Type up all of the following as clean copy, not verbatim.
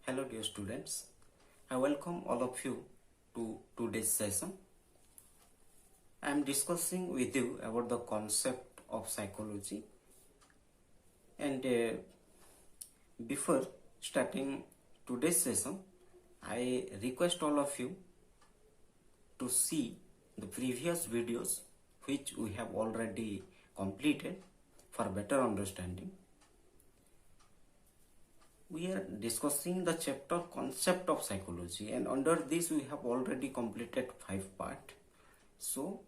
Hello dear students, I welcome all of you to today's session. I am discussing with you about the concept of psychology, and before starting today's session, I request all of you to see the previous videos which we have already completed for better understanding. We are discussing the chapter concept of psychology, and under this we have already completed 5 parts. So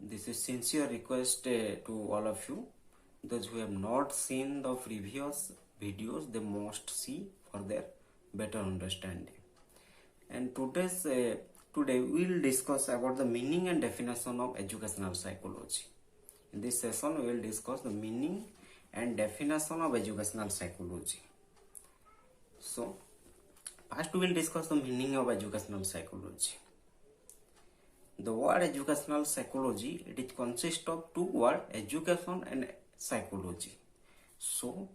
this is sincere request to all of you. Those who have not seen the previous videos, they must see for their better understanding. And today we will discuss about the meaning and definition of educational psychology. In this session we will discuss the meaning and definition of educational psychology. So first we will discuss the meaning of educational psychology. The word educational psychology, it is consist of two words, education and psychology. So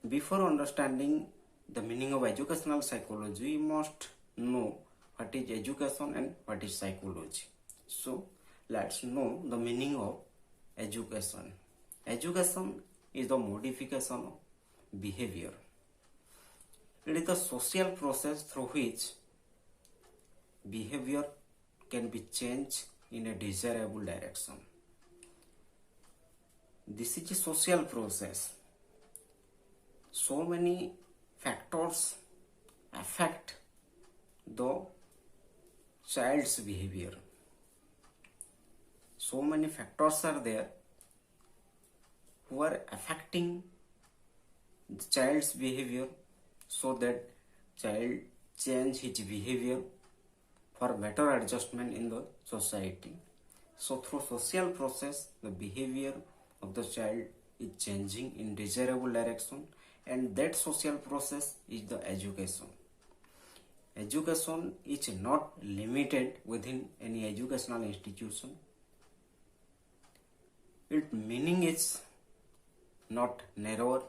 before understanding the meaning of educational psychology, we must know what is education and what is psychology. So let's know the meaning of education. Education is the modification of behavior. It is the social process through which behavior can be changed in a desirable direction. This is a social process. So many factors affect the child's behavior. So many factors are there who are affecting the child's behavior, so that child change his behavior for better adjustment in the society. So through social process, the behavior of the child is changing in desirable direction, and that social process is the education. Education is not limited within any educational institution. Its meaning is not narrower,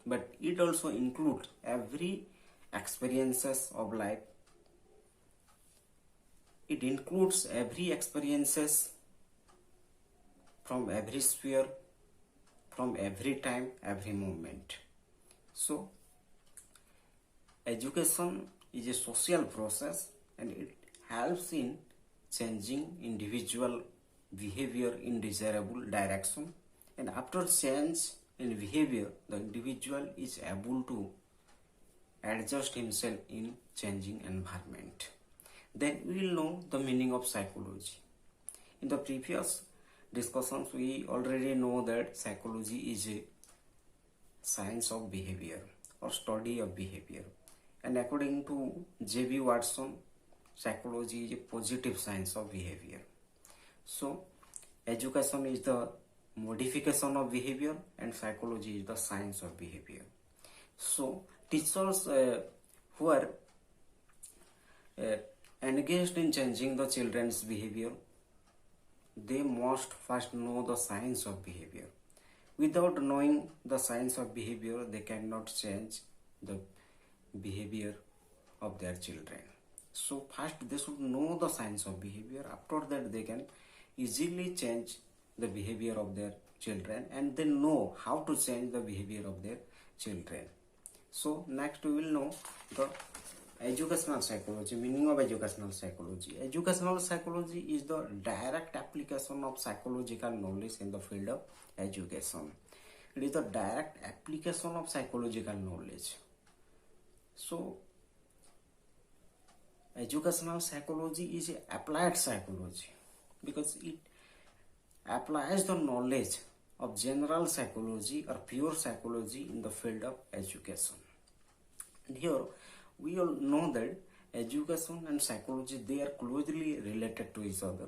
but it also includes every experiences of life. It includes every experiences from every sphere, from every time, every moment. So education is a social process, and it helps in changing individual behavior in desirable direction. And after change in behavior, the individual is able to adjust himself in changing environment. Then we will know the meaning of psychology. In the previous discussions, we already know that psychology is a science of behavior or study of behavior. And according to J.B. Watson, psychology is a positive science of behavior. So education is the modification of behavior, and psychology is the science of behavior. So teachers who are engaged in changing the children's behavior, they must first know the science of behavior. Without knowing the science of behavior, they cannot change the behavior of their children. So first they should know the science of behavior. After that they can easily change the behavior of their children, and they know how to change the behavior of their children. So next we will know the educational psychology, meaning of educational psychology. Educational psychology is the direct application of psychological knowledge in the field of education. It is the direct application of psychological knowledge. So educational psychology is applied psychology because it applies the knowledge of general psychology or pure psychology in the field of education. And here we all know that education and psychology, they are closely related to each other.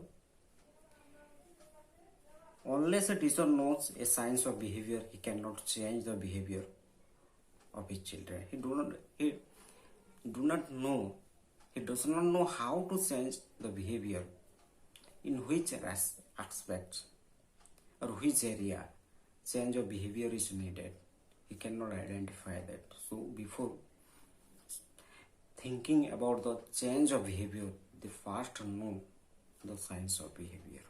Unless a teacher knows a science of behavior, he cannot change the behavior of his children. He does not know how to change the behavior, in which aspects or which area change of behavior is needed. He cannot identify that. So before thinking about the change of behavior, they first know the science of behavior.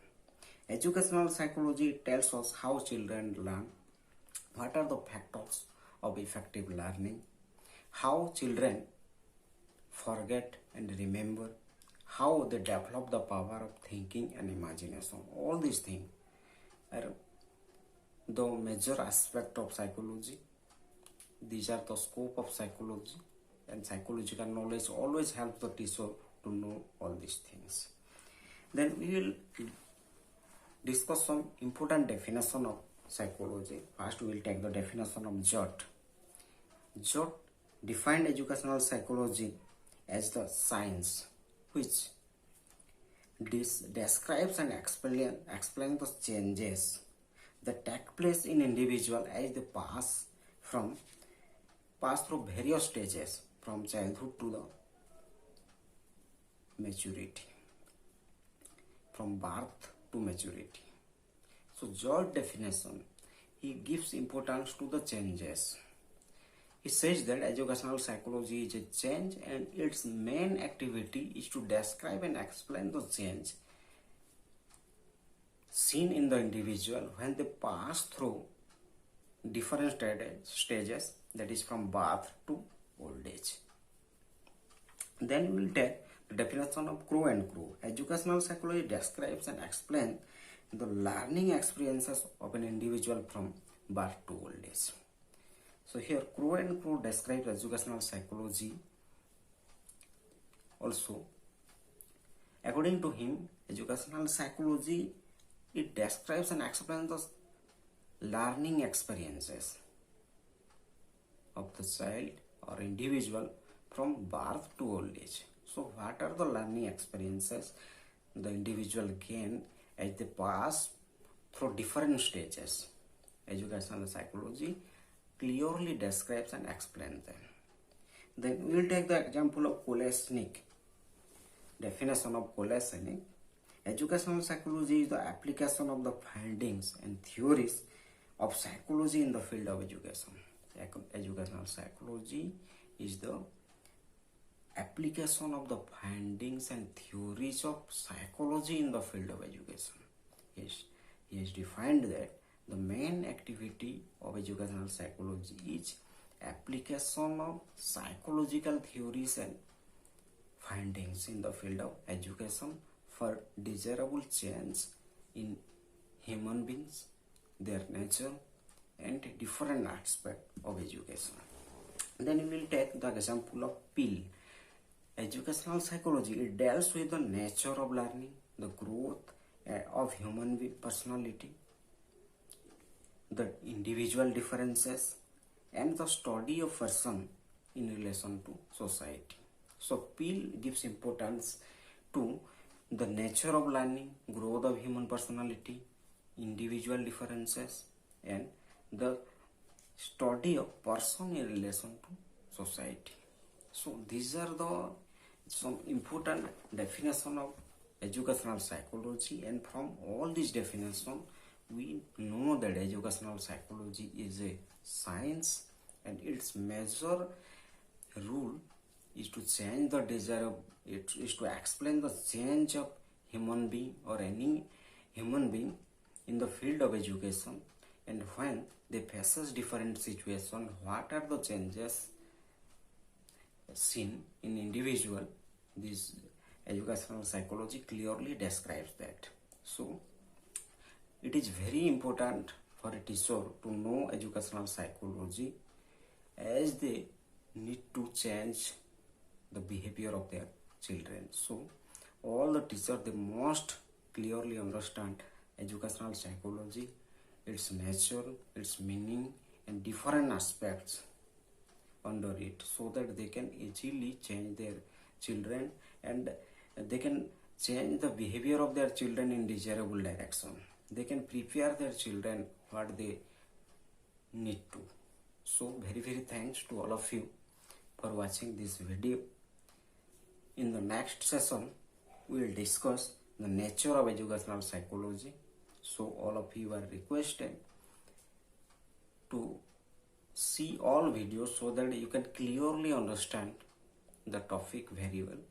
Educational psychology tells us how children learn, what are the factors of effective learning, how children forget and remember, how they develop the power of thinking and imagination. All these things are the major aspect of psychology. These are the scope of psychology, and psychological knowledge always helps the teacher to know all these things. Then we will discuss some important definition of psychology. First we will take the definition of Jott. Jott defined educational psychology as the science which describes and explains the changes that take place in individual as they pass through various stages from childhood to the maturity, from birth to maturity. So Jott's definition, he gives importance to the changes. He says that educational psychology is a change and its main activity is to describe and explain the change seen in the individual when they pass through different stages, that is from birth to old age. Then we will take the definition of Crow and Crow. Educational psychology describes and explains the learning experiences of an individual from birth to old age. So here Crow and Crow describes educational psychology also. According to him, educational psychology, it describes and explains the learning experiences of the child or individual from birth to old age. So what are the learning experiences the individual gain as they pass through different stages? Educational psychology clearly describes and explains them. Then we will take the example of Kolesnik. Definition of Kolesnik. Educational psychology is the application of the findings and theories of psychology in the field of education. Educational psychology is the application of the findings and theories of psychology in the field of education. Yes, he has defined that the main activity of educational psychology is application of psychological theories and findings in the field of education for desirable change in human beings, their nature, and different aspects of education. Then we will take the example of Peel. Educational psychology, it deals with the nature of learning, the growth of human personality, the individual differences, and the study of person in relation to society. So Peel gives importance to the nature of learning, growth of human personality, individual differences, and the study of person in relation to society. So these are the some important definition of educational psychology, and from all these definitions we know that educational psychology is a science and its major rule is to change the desire, it is to explain the change of human being or any human being in the field of education, and when they faces different situations, what are the changes seen in individual. This educational psychology clearly describes that. So it is very important for a teacher to know educational psychology as they need to change the behavior of their children. So all the teachers, they must clearly understand educational psychology, its nature, its meaning, and different aspects under it, so that they can easily change their children and they can change the behavior of their children in desirable direction. They can prepare their children what they need to. So very thanks to all of you for watching this video. In the next session we will discuss the nature of educational psychology. So all of you are requested to see all videos so that you can clearly understand the topic very well.